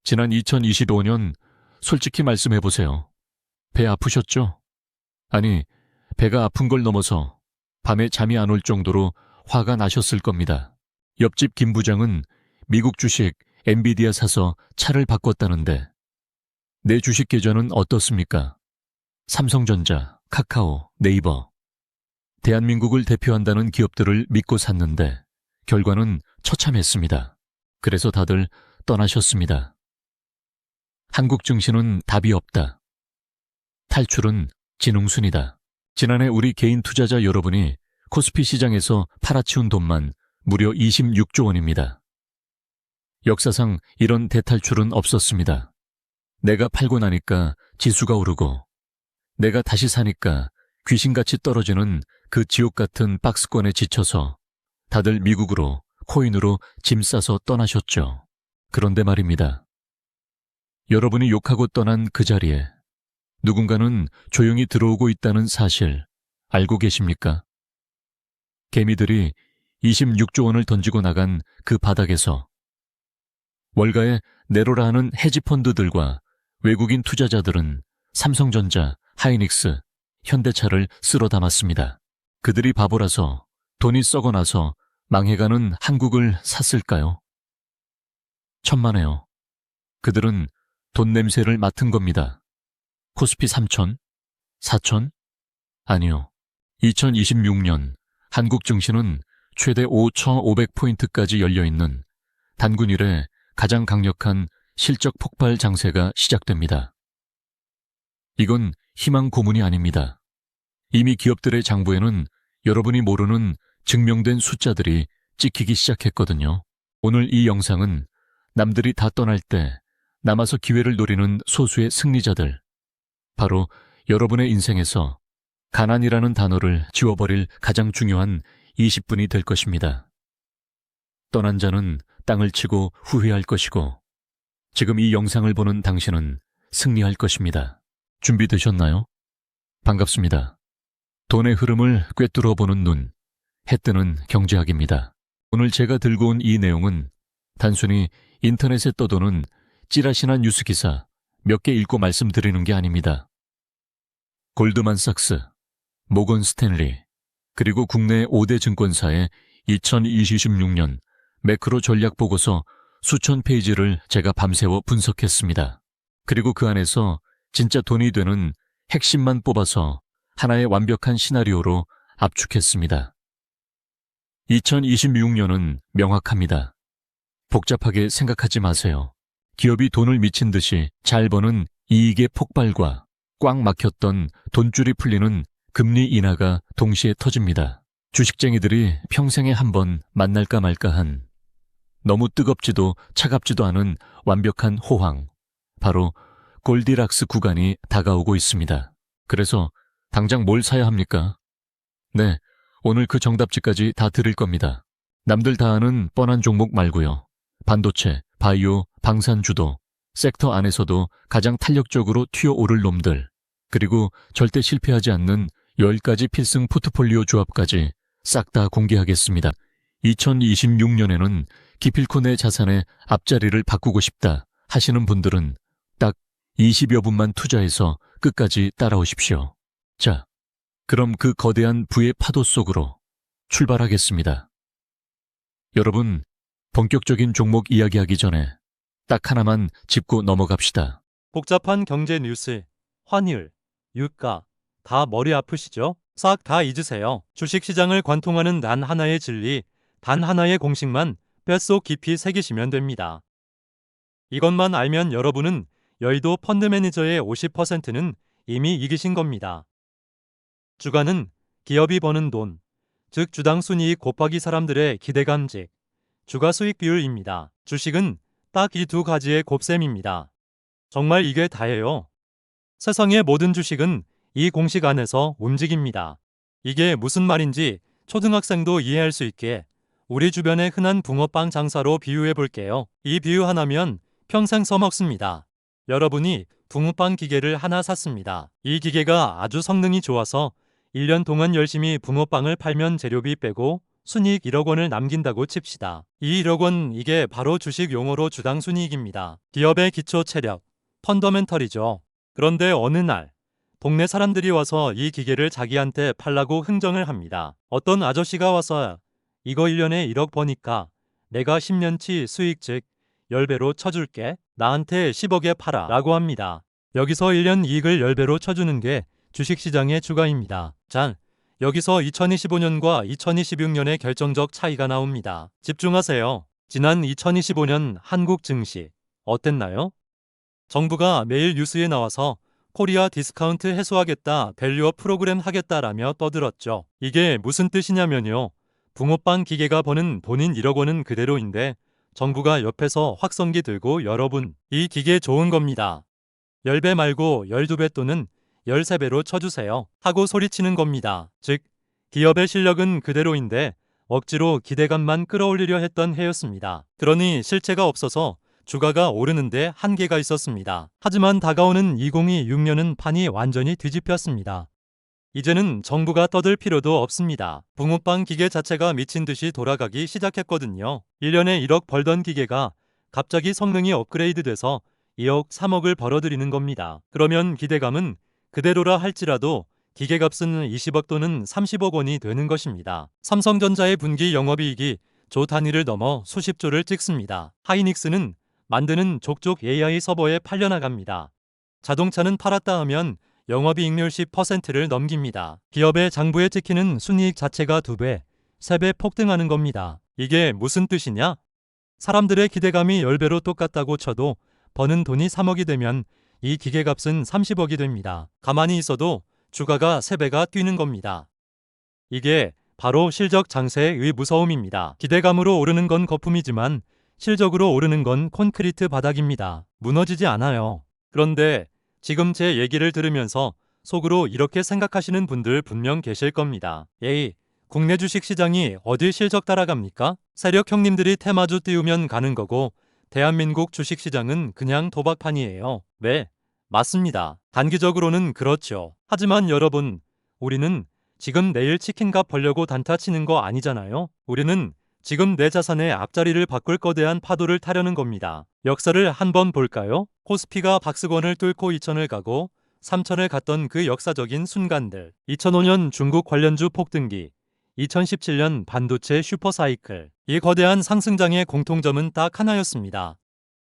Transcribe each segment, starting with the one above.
지난 2025년 솔직히 말씀해보세요. 배 아프셨죠? 아니, 배가 아픈 걸 넘어서 밤에 잠이 안 올 정도로 화가 나셨을 겁니다. 옆집 김 부장은 미국 주식 엔비디아 사서 차를 바꿨다는데 내 주식 계좌는 어떻습니까? 삼성전자, 카카오, 네이버. 대한민국을 대표한다는 기업들을 믿고 샀는데 결과는 처참했습니다. 그래서 다들 떠나셨습니다. 한국 증시는 답이 없다. 탈출은 지능순이다. 지난해 우리 개인 투자자 여러분이 코스피 시장에서 팔아치운 돈만 무려 26조 원입니다. 역사상 이런 대탈출은 없었습니다. 내가 팔고 나니까 지수가 오르고 내가 다시 사니까 귀신같이 떨어지는 그 지옥 같은 박스권에 지쳐서 다들 미국으로 코인으로 짐 싸서 떠나셨죠. 그런데 말입니다. 여러분이 욕하고 떠난 그 자리에 누군가는 조용히 들어오고 있다는 사실 알고 계십니까? 개미들이 26조 원을 던지고 나간 그 바닥에서 월가에 내로라 하는 헤지펀드들과 외국인 투자자들은 삼성전자, 하이닉스, 현대차를 쓸어 담았습니다. 그들이 바보라서 돈이 썩어나서 망해가는 한국을 샀을까요? 천만에요. 그들은 돈 냄새를 맡은 겁니다. 코스피 3천? 4천? 아니요. 2026년 한국 증시는 최대 5,500포인트까지 열려있는 단군 이래 가장 강력한 실적 폭발 장세가 시작됩니다. 이건 희망 고문이 아닙니다. 이미 기업들의 장부에는 여러분이 모르는 증명된 숫자들이 찍히기 시작했거든요. 오늘 이 영상은 남들이 다 떠날 때 남아서 기회를 노리는 소수의 승리자들, 바로 여러분의 인생에서 가난이라는 단어를 지워버릴 가장 중요한 20분이 될 것입니다. 떠난 자는 땅을 치고 후회할 것이고 지금 이 영상을 보는 당신은 승리할 것입니다. 준비되셨나요? 반갑습니다. 돈의 흐름을 꿰뚫어 보는 눈, 해 뜨는 경제학입니다. 오늘 제가 들고 온 이 내용은 단순히 인터넷에 떠도는 찌라시나 뉴스 기사 몇 개 읽고 말씀드리는 게 아닙니다. 골드만삭스, 모건 스탠리, 그리고 국내 5대 증권사의 2026년 매크로 전략 보고서 수천 페이지를 제가 밤새워 분석했습니다. 그리고 그 안에서 진짜 돈이 되는 핵심만 뽑아서 하나의 완벽한 시나리오로 압축했습니다. 2026년은 명확합니다. 복잡하게 생각하지 마세요. 기업이 돈을 미친 듯이 잘 버는 이익의 폭발과 꽉 막혔던 돈줄이 풀리는 금리 인하가 동시에 터집니다. 주식쟁이들이 평생에 한 번 만날까 말까한 너무 뜨겁지도 차갑지도 않은 완벽한 호황, 바로 골디락스 구간이 다가오고 있습니다. 그래서 당장 뭘 사야 합니까? 네, 오늘 그 정답지까지 다 드릴 겁니다. 남들 다 아는 뻔한 종목 말고요. 반도체, 바이오, 방산주도, 섹터 안에서도 가장 탄력적으로 튀어오를 놈들, 그리고 절대 실패하지 않는 10가지 필승 포트폴리오 조합까지 싹 다 공개하겠습니다. 2026년에는 기필코 내 자산의 앞자리를 바꾸고 싶다 하시는 분들은 딱 20여 분만 투자해서 끝까지 따라오십시오. 자, 그럼 그 거대한 부의 파도 속으로 출발하겠습니다. 여러분, 본격적인 종목 이야기하기 전에 딱 하나만 짚고 넘어갑시다. 복잡한 경제 뉴스, 환율, 유가, 다 머리 아프시죠? 싹 다 잊으세요. 주식시장을 관통하는 단 하나의 진리, 단 하나의 공식만 뼛속 깊이 새기시면 됩니다. 이것만 알면 여러분은 여의도 펀드 매니저의 50%는 이미 이기신 겁니다. 주가는 기업이 버는 돈, 즉 주당 순이익 곱하기 사람들의 기대감직, 주가 수익 비율입니다. 주식은 딱 이 두 가지의 곱셈입니다. 정말 이게 다예요. 세상의 모든 주식은 이 공식 안에서 움직입니다. 이게 무슨 말인지 초등학생도 이해할 수 있게 우리 주변의 흔한 붕어빵 장사로 비유해 볼게요. 이 비유 하나면 평생 써먹습니다. 여러분이 붕어빵 기계를 하나 샀습니다. 이 기계가 아주 성능이 좋아서 1년 동안 열심히 붕어빵을 팔면 재료비 빼고 순이익 1억 원을 남긴다고 칩시다. 이 1억 원 이게 바로 주식 용어로 주당 순이익입니다. 기업의 기초 체력, 펀더멘털이죠. 그런데 어느 날 동네 사람들이 와서 이 기계를 자기한테 팔라고 흥정을 합니다. 어떤 아저씨가 와서 이거 1년에 1억 버니까 내가 10년치 수익 즉 10배로 쳐줄게. 나한테 10억에 팔아 라고 합니다. 여기서 1년 이익을 10배로 쳐주는 게 주식시장의 주가입니다. 자, 여기서 2025년과 2026년의 결정적 차이가 나옵니다. 집중하세요. 지난 2025년 한국 증시 어땠나요? 정부가 매일 뉴스에 나와서 코리아 디스카운트 해소하겠다, 밸류업 프로그램 하겠다라며 떠들었죠. 이게 무슨 뜻이냐면요. 붕어빵 기계가 버는 돈인 1억 원은 그대로인데 정부가 옆에서 확성기 들고 여러분 이 기계 좋은 겁니다. 10배 말고 12배 또는 13배로 쳐주세요 하고 소리치는 겁니다. 즉 기업의 실력은 그대로인데 억지로 기대감만 끌어올리려 했던 해였습니다. 그러니 실체가 없어서 주가가 오르는데 한계가 있었습니다. 하지만 다가오는 2026년은 판이 완전히 뒤집혔습니다. 이제는 정부가 떠들 필요도 없습니다. 붕어빵 기계 자체가 미친 듯이 돌아가기 시작했거든요. 1년에 1억 벌던 기계가 갑자기 성능이 업그레이드돼서 2억, 3억을 벌어들이는 겁니다. 그러면 기대감은 그대로라 할지라도 기계값은 20억 또는 30억 원이 되는 것입니다. 삼성전자의 분기 영업이익이 조 단위를 넘어 수십조를 찍습니다. 하이닉스는 만드는 족족 AI 서버에 팔려나갑니다. 자동차는 팔았다 하면 영업이익률 10%를 넘깁니다. 기업의 장부에 찍히는 순이익 자체가 2배, 3배 폭등하는 겁니다. 이게 무슨 뜻이냐? 사람들의 기대감이 10배로 똑같다고 쳐도 버는 돈이 3억이 되면 이 기계값은 30억이 됩니다. 가만히 있어도 주가가 3배가 뛰는 겁니다. 이게 바로 실적 장세의 무서움입니다. 기대감으로 오르는 건 거품이지만 실적으로 오르는 건 콘크리트 바닥입니다. 무너지지 않아요. 그런데 지금 제 얘기를 들으면서 속으로 이렇게 생각하시는 분들 분명 계실 겁니다. 에이, 국내 주식시장이 어딜 실적 따라갑니까? 세력 형님들이 테마주 띄우면 가는 거고 대한민국 주식시장은 그냥 도박판이에요. 네, 맞습니다. 단기적으로는 그렇죠. 하지만 여러분, 우리는 지금 내일 치킨값 벌려고 단타 치는 거 아니잖아요. 우리는 지금 내 자산의 앞자리를 바꿀 거대한 파도를 타려는 겁니다. 역사를 한번 볼까요? 코스피가 박스권을 뚫고 2000을 가고 3000을 갔던 그 역사적인 순간들. 2005년 중국 관련주 폭등기, 2017년 반도체 슈퍼사이클. 이 거대한 상승장의 공통점은 딱 하나였습니다.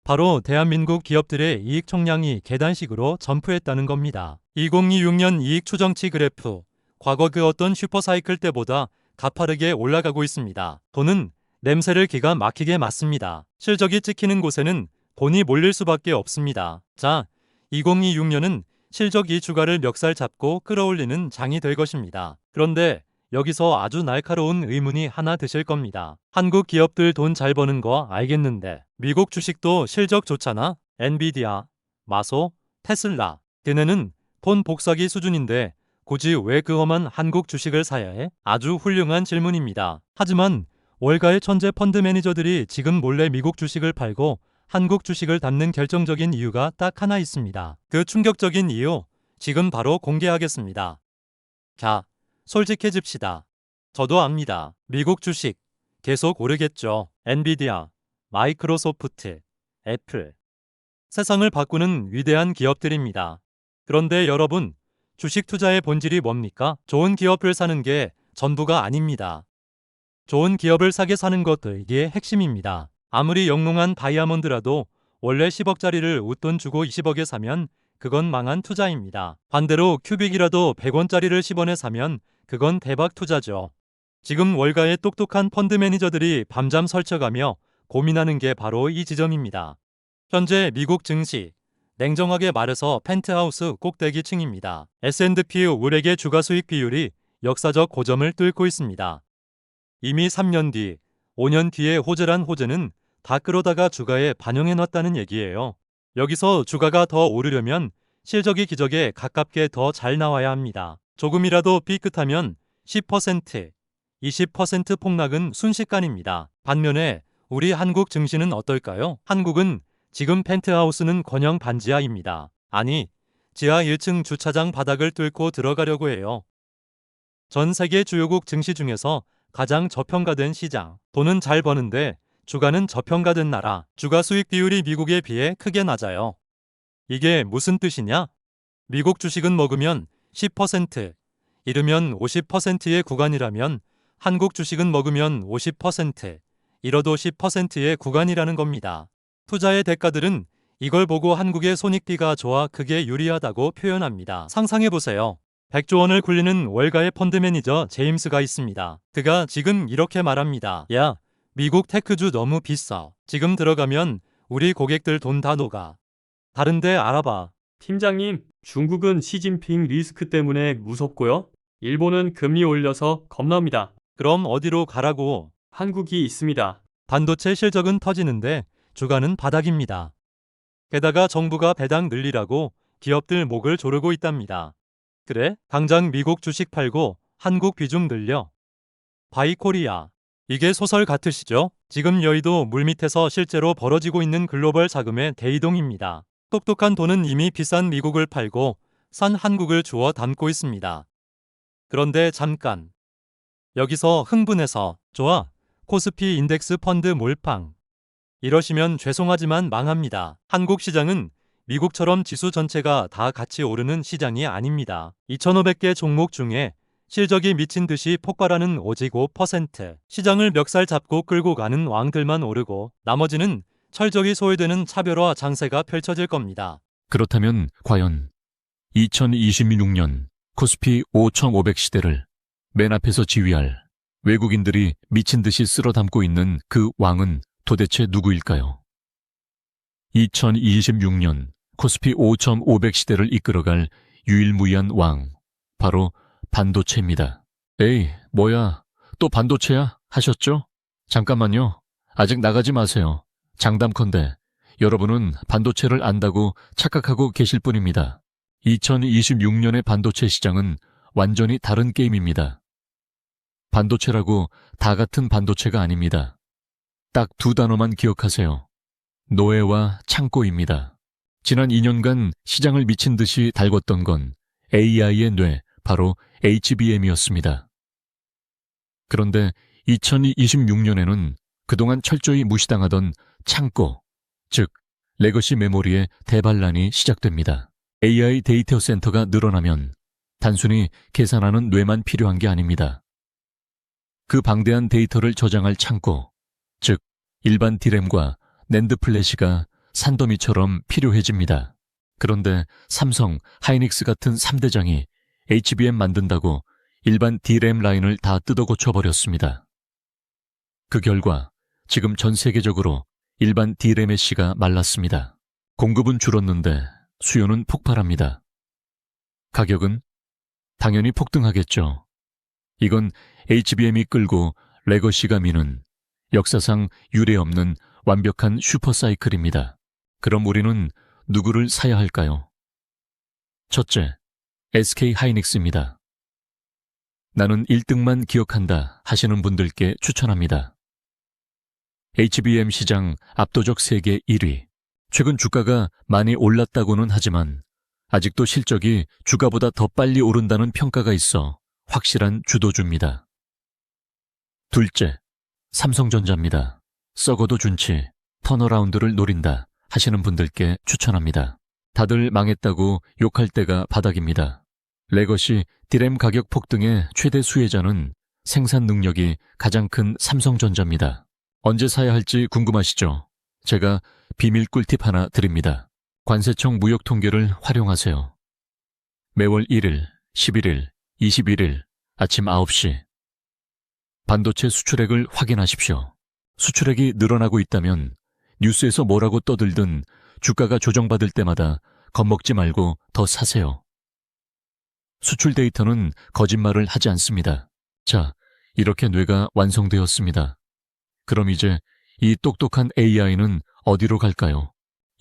바로 대한민국 기업들의 이익 총량이 계단식으로 점프했다는 겁니다. 2026년 이익 추정치 그래프, 과거 그 어떤 슈퍼사이클 때보다 가파르게 올라가고 있습니다. 돈은 냄새를 기가 막히게 맡습니다. 실적이 찍히는 곳에는 돈이 몰릴 수밖에 없습니다. 자, 2026년은 실적 이 주가를 멱살 잡고 끌어올리는 장이 될 것입니다. 그런데 여기서 아주 날카로운 의문이 하나 드실 겁니다. 한국 기업들 돈 잘 버는 거 알겠는데 미국 주식도 실적 좋잖아? 엔비디아, 마소, 테슬라. 걔네는 돈 복사기 수준인데 굳이 왜 그 험한 한국 주식을 사야 해? 아주 훌륭한 질문입니다. 하지만 월가의 천재 펀드 매니저들이 지금 몰래 미국 주식을 팔고 한국 주식을 담는 결정적인 이유가 딱 하나 있습니다. 그 충격적인 이유, 지금 바로 공개하겠습니다. 자, 솔직해집시다. 저도 압니다. 미국 주식 계속 오르겠죠. 엔비디아, 마이크로소프트, 애플. 세상을 바꾸는 위대한 기업들입니다. 그런데 여러분, 주식 투자의 본질이 뭡니까? 좋은 기업을 사는 게 전부가 아닙니다. 좋은 기업을 사게 사는 것도 이게 핵심입니다. 아무리 영롱한 다이아몬드라도 원래 10억짜리를 웃돈 주고 20억에 사면 그건 망한 투자입니다. 반대로 큐빅이라도 100원짜리를 10원에 사면 그건 대박 투자죠. 지금 월가의 똑똑한 펀드 매니저들이 밤잠 설쳐가며 고민하는 게 바로 이 지점입니다. 현재 미국 증시, 냉정하게 말해서 펜트하우스 꼭대기층입니다. S&P 500의 주가 수익 비율이 역사적 고점을 뚫고 있습니다. 이미 3년 뒤, 5년 뒤의 호재란 호재는 다 끌어다가 주가에 반영해놨다는 얘기예요. 여기서 주가가 더 오르려면 실적이 기적에 가깝게 더 잘 나와야 합니다. 조금이라도 삐끗하면 10%, 20% 폭락은 순식간입니다. 반면에 우리 한국 증시는 어떨까요? 한국은 지금 펜트하우스는커녕 반지하입니다. 아니, 지하 1층 주차장 바닥을 뚫고 들어가려고 해요. 전 세계 주요국 증시 중에서 가장 저평가된 시장. 돈은 잘 버는데 주가는 저평가된 나라. 주가 수익 비율이 미국에 비해 크게 낮아요. 이게 무슨 뜻이냐? 미국 주식은 먹으면 10%, 이르면 50%의 구간이라면 한국 주식은 먹으면 50%, 잃어도 10%의 구간이라는 겁니다. 투자의 대가들은 이걸 보고 한국의 손익비가 좋아 크게 유리하다고 표현합니다. 상상해보세요. 100조 원을 굴리는 월가의 펀드 매니저 제임스가 있습니다. 그가 지금 이렇게 말합니다. 야, 미국 테크주 너무 비싸. 지금 들어가면 우리 고객들 돈 다 녹아. 다른데 알아봐. 팀장님, 중국은 시진핑 리스크 때문에 무섭고요. 일본은 금리 올려서 겁납니다. 그럼 어디로 가라고? 한국이 있습니다. 반도체 실적은 터지는데 주가는 바닥입니다. 게다가 정부가 배당 늘리라고 기업들 목을 조르고 있답니다. 그래? 당장 미국 주식 팔고 한국 비중 늘려. 바이코리아. 이게 소설 같으시죠? 지금 여의도 물밑에서 실제로 벌어지고 있는 글로벌 자금의 대이동입니다. 똑똑한 돈은 이미 비싼 미국을 팔고 싼 한국을 주워 담고 있습니다. 그런데 잠깐. 여기서 흥분해서 좋아. 코스피 인덱스 펀드 몰빵. 이러시면 죄송하지만 망합니다. 한국 시장은 미국처럼 지수 전체가 다 같이 오르는 시장이 아닙니다. 2,500개 종목 중에 실적이 미친 듯이 폭발하는 오직 5%. 시장을 멱살 잡고 끌고 가는 왕들만 오르고 나머지는 철저히 소외되는 차별화 장세가 펼쳐질 겁니다. 그렇다면 과연 2026년 코스피 5,500 시대를 맨 앞에서 지휘할 외국인들이 미친 듯이 쓸어 담고 있는 그 왕은 도대체 누구일까요? 2026년 코스피 5,500 시대를 이끌어갈 유일무이한 왕, 바로 반도체입니다. 에이, 뭐야, 또 반도체야? 하셨죠? 잠깐만요. 아직 나가지 마세요. 장담컨대 여러분은 반도체를 안다고 착각하고 계실 뿐입니다. 2026년의 반도체 시장은 완전히 다른 게임입니다. 반도체라고 다 같은 반도체가 아닙니다. 딱 두 단어만 기억하세요. 노예와 창고입니다. 지난 2년간 시장을 미친 듯이 달궜던 건 AI의 뇌, 바로 HBM이었습니다. 그런데 2026년에는 그동안 철저히 무시당하던 창고, 즉 레거시 메모리의 대반란이 시작됩니다. AI 데이터 센터가 늘어나면 단순히 계산하는 뇌만 필요한 게 아닙니다. 그 방대한 데이터를 저장할 창고, 즉 일반 디램과 낸드 플래시가 산더미처럼 필요해집니다. 그런데 삼성, 하이닉스 같은 3대장이 HBM 만든다고 일반 디램 라인을 다 뜯어 고쳐버렸습니다. 그 결과 지금 전 세계적으로 일반 디램의 씨가 말랐습니다. 공급은 줄었는데 수요는 폭발합니다. 가격은 당연히 폭등하겠죠. 이건 HBM이 끌고 레거시가 미는 역사상 유례없는 완벽한 슈퍼사이클입니다. 그럼 우리는 누구를 사야 할까요? 첫째, SK 하이닉스입니다. 나는 1등만 기억한다 하시는 분들께 추천합니다. HBM 시장 압도적 세계 1위. 최근 주가가 많이 올랐다고는 하지만 아직도 실적이 주가보다 더 빨리 오른다는 평가가 있어 확실한 주도주입니다. 둘째, 삼성전자입니다. 썩어도 준치, 턴어라운드를 노린다 하시는 분들께 추천합니다. 다들 망했다고 욕할 때가 바닥입니다. 레거시 디램 가격 폭등의 최대 수혜자는 생산 능력이 가장 큰 삼성전자입니다. 언제 사야 할지 궁금하시죠? 제가 비밀 꿀팁 하나 드립니다. 관세청 무역 통계를 활용하세요. 매월 1일, 11일, 21일 아침 9시 반도체 수출액을 확인하십시오. 수출액이 늘어나고 있다면 뉴스에서 뭐라고 떠들든 주가가 조정받을 때마다 겁먹지 말고 더 사세요. 수출 데이터는 거짓말을 하지 않습니다. 자, 이렇게 뇌가 완성되었습니다. 그럼 이제 이 똑똑한 AI는 어디로 갈까요?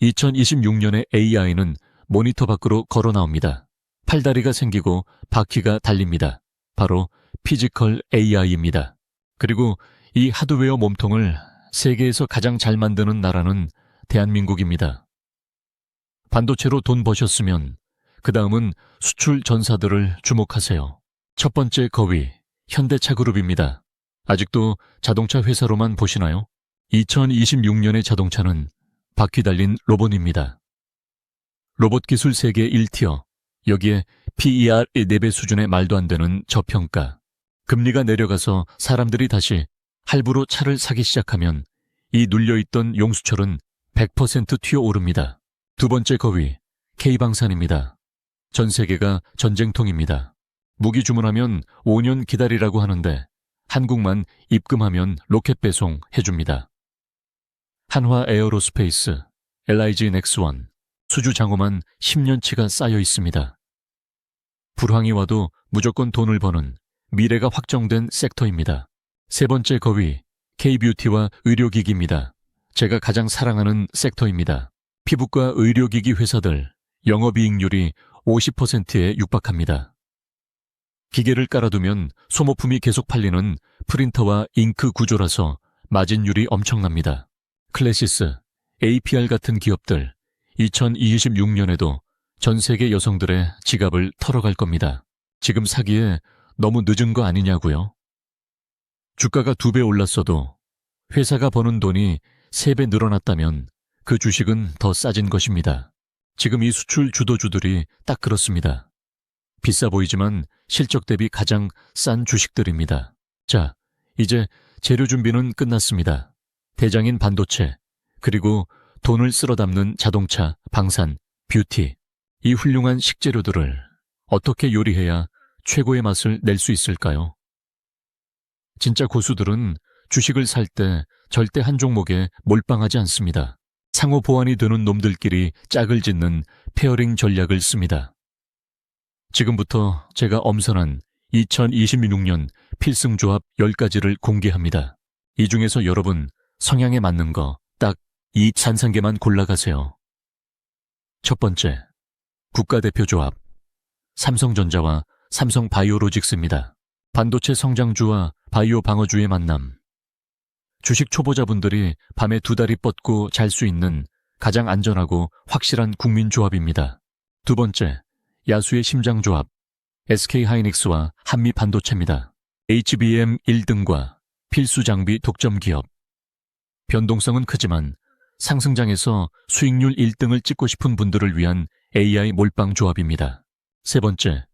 2026년의 AI는 모니터 밖으로 걸어 나옵니다. 팔다리가 생기고 바퀴가 달립니다. 바로 피지컬 AI입니다. 그리고 이 하드웨어 몸통을 세계에서 가장 잘 만드는 나라는 대한민국입니다. 반도체로 돈 버셨으면 그 다음은 수출 전사들을 주목하세요. 첫 번째 거위, 현대차그룹입니다. 아직도 자동차 회사로만 보시나요? 2026년의 자동차는 바퀴 달린 로봇입니다. 로봇 기술 세계 1티어, 여기에 PER 4배 수준의 말도 안 되는 저평가. 금리가 내려가서 사람들이 다시 할부로 차를 사기 시작하면 이 눌려있던 용수철은 100% 튀어오릅니다. 두 번째 거위, K방산입니다. 전 세계가 전쟁통입니다. 무기 주문하면 5년 기다리라고 하는데 한국만 입금하면 로켓 배송 해줍니다. 한화 에어로스페이스, LIG 넥스원, 수주 장호만 10년치가 쌓여 있습니다. 불황이 와도 무조건 돈을 버는 미래가 확정된 섹터입니다. 세 번째 거위, K뷰티와 의료기기입니다. 제가 가장 사랑하는 섹터입니다. 피부과 의료기기 회사들 영업이익률이 50%에 육박합니다. 기계를 깔아두면 소모품이 계속 팔리는 프린터와 잉크 구조라서 마진율이 엄청납니다. 클래시스, APR 같은 기업들 2026년에도 전 세계 여성들의 지갑을 털어갈 겁니다. 지금 사기에 너무 늦은 거 아니냐고요? 주가가 2배 올랐어도 회사가 버는 돈이 3배 늘어났다면 그 주식은 더 싸진 것입니다. 지금 이 수출 주도주들이 딱 그렇습니다. 비싸 보이지만 실적 대비 가장 싼 주식들입니다. 자, 이제 재료 준비는 끝났습니다. 대장인 반도체, 그리고 돈을 쓸어 담는 자동차, 방산, 뷰티. 이 훌륭한 식재료들을 어떻게 요리해야 최고의 맛을 낼 수 있을까요? 진짜 고수들은 주식을 살 때 절대 한 종목에 몰빵하지 않습니다. 상호 보완이 되는 놈들끼리 짝을 짓는 페어링 전략을 씁니다. 지금부터 제가 엄선한 2026년 필승조합 10가지를 공개합니다. 이 중에서 여러분 성향에 맞는 거 딱 이 산상계만 골라가세요. 첫 번째, 국가대표 조합. 삼성전자와 삼성바이오로직스입니다. 반도체 성장주와 바이오 방어주의 만남. 주식 초보자분들이 밤에 2다리 뻗고 잘 수 있는 가장 안전하고 확실한 국민조합입니다. 두 번째, 야수의 심장조합. SK하이닉스와 한미반도체입니다. HBM 1등과 필수장비 독점기업. 변동성은 크지만 상승장에서 수익률 1등을 찍고 싶은 분들을 위한 AI 몰빵 조합입니다. 세 번째,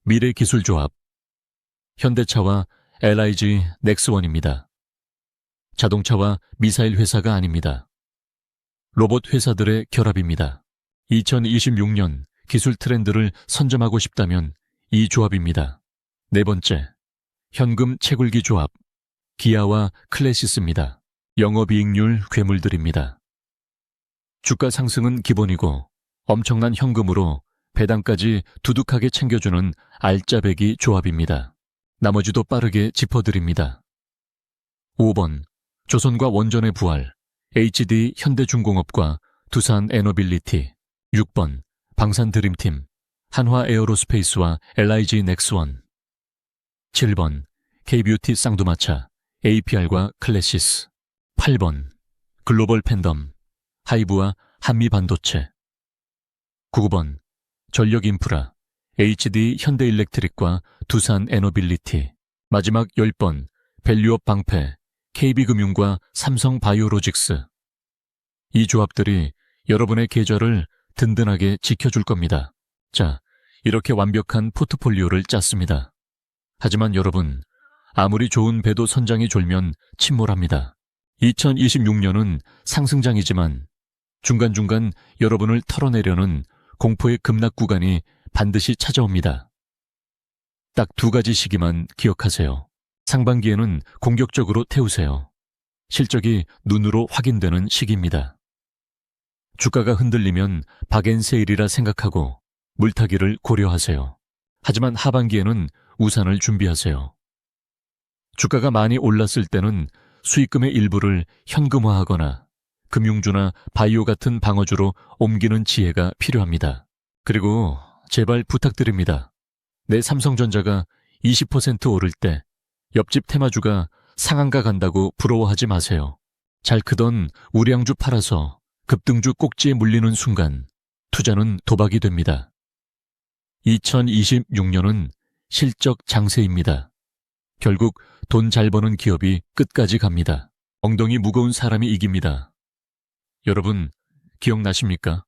미래기술조합. 현대차와 LIG 넥스원입니다. 자동차와 미사일 회사가 아닙니다. 로봇 회사들의 결합입니다. 2026년 기술 트렌드를 선점하고 싶다면 이 조합입니다. 네 번째, 현금 채굴기 조합. 기아와 클래시스입니다. 영업이익률 괴물들입니다. 주가 상승은 기본이고 엄청난 현금으로 배당까지 두둑하게 챙겨주는 알짜배기 조합입니다. 나머지도 빠르게 짚어드립니다. 5번, 조선과 원전의 부활. HD 현대중공업과 두산 에너빌리티. 6번, 방산드림팀. 한화 에어로스페이스와 LIG 넥스원. 7번, K뷰티 쌍두마차. APR과 클래시스. 8번, 글로벌 팬덤. 하이브와 한미반도체. 9번, 전력인프라. HD 현대일렉트릭과 두산 에너빌리티. 마지막 10번, 밸류업 방패. KB금융과 삼성바이오로직스. 이 조합들이 여러분의 계좌를 든든하게 지켜줄 겁니다. 자, 이렇게 완벽한 포트폴리오를 짰습니다. 하지만 여러분, 아무리 좋은 배도 선장이 졸면 침몰합니다. 2026년은 상승장이지만 중간중간 여러분을 털어내려는 공포의 급락 구간이 반드시 찾아옵니다. 딱 2가지 시기만 기억하세요. 상반기에는 공격적으로 태우세요. 실적이 눈으로 확인되는 시기입니다. 주가가 흔들리면 박앤세일이라 생각하고 물타기를 고려하세요. 하지만 하반기에는 우산을 준비하세요. 주가가 많이 올랐을 때는 수익금의 일부를 현금화하거나 금융주나 바이오 같은 방어주로 옮기는 지혜가 필요합니다. 그리고 제발 부탁드립니다. 내 삼성전자가 20% 오를 때 옆집 테마주가 상한가 간다고 부러워하지 마세요. 잘 크던 우량주 팔아서 급등주 꼭지에 물리는 순간 투자는 도박이 됩니다. 2026년은 실적 장세입니다. 결국 돈 잘 버는 기업이 끝까지 갑니다. 엉덩이 무거운 사람이 이깁니다. 여러분, 기억나십니까?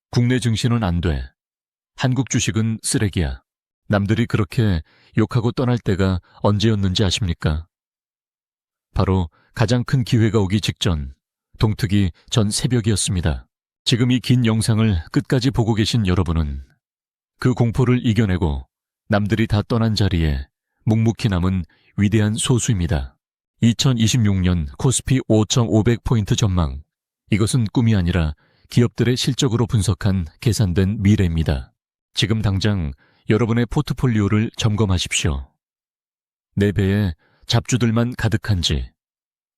국내 증시는 안 돼. 한국 주식은 쓰레기야. 남들이 그렇게 욕하고 떠날 때가 언제였는지 아십니까? 바로 가장 큰 기회가 오기 직전, 동특이 전 새벽이었습니다. 지금 이 긴 영상을 끝까지 보고 계신 여러분은 그 공포를 이겨내고 남들이 다 떠난 자리에 묵묵히 남은 위대한 소수입니다. 2026년 코스피 5,500포인트 전망. 이것은 꿈이 아니라 기업들의 실적으로 분석한 계산된 미래입니다. 지금 당장 여러분의 포트폴리오를 점검하십시오. 내 배에 잡주들만 가득한지,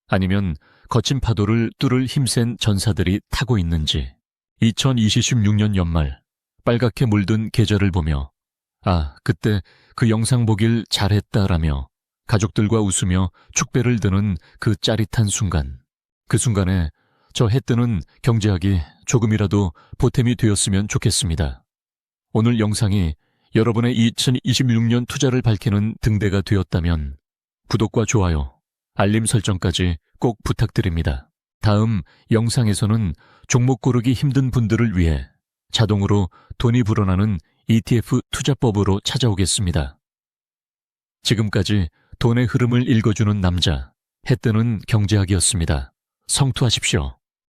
아니면 거친 파도를 뚫을 힘센 전사들이 타고 있는지. 2026년 연말 빨갛게 물든 계절을 보며 그때 그 영상 보길 잘했다라며 가족들과 웃으며 축배를 드는 그 짜릿한 순간. 그 순간에 저 해뜨는 경제학이 조금이라도 보탬이 되었으면 좋겠습니다. 오늘 영상이 여러분의 2026년 투자를 밝히는 등대가 되었다면 구독과 좋아요, 알림 설정까지 꼭 부탁드립니다. 다음 영상에서는 종목 고르기 힘든 분들을 위해 자동으로 돈이 불어나는 ETF 투자법으로 찾아오겠습니다. 지금까지 돈의 흐름을 읽어주는 남자, 해뜨는 경제학이었습니다. 성투하십시오.